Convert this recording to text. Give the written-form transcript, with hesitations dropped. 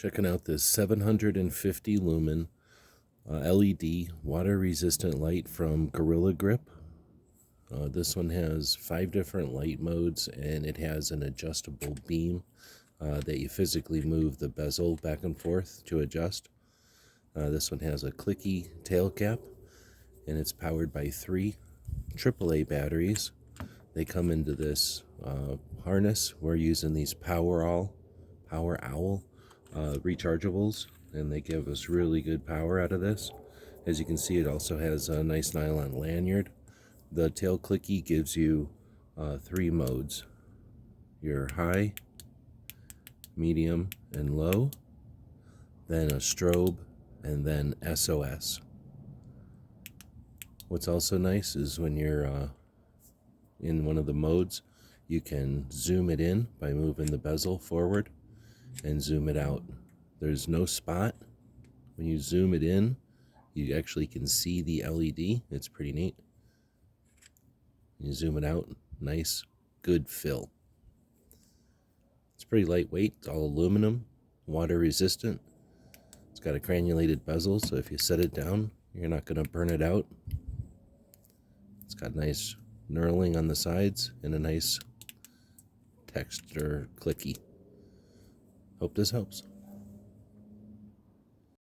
Checking out this 750 lumen LED water resistant light from Gorilla Grip. This one has 5 different light modes, and it has an adjustable beam that you physically move the bezel back and forth to adjust. This one has a clicky tail cap, and it's powered by 3 AAA batteries. They come into this harness. We're using these Power Owl rechargeables, and they give us really good power out of this. As you can see, it also has a nice nylon lanyard. The tail clicky gives you 3 modes: your high, medium, and low, then a strobe, and then SOS. What's also nice is when you're in one of the modes, you can zoom it in by moving the bezel forward and zoom it out. There's no spot. When you zoom it in, you actually can see the LED. It's pretty neat. You zoom it out, nice, good fill. It's pretty lightweight. It's all aluminum, water resistant. It's got a granulated bezel, so if you set it down, you're not going to burn it out. It's got nice knurling on the sides and a nice texture clicky. Hope this helps.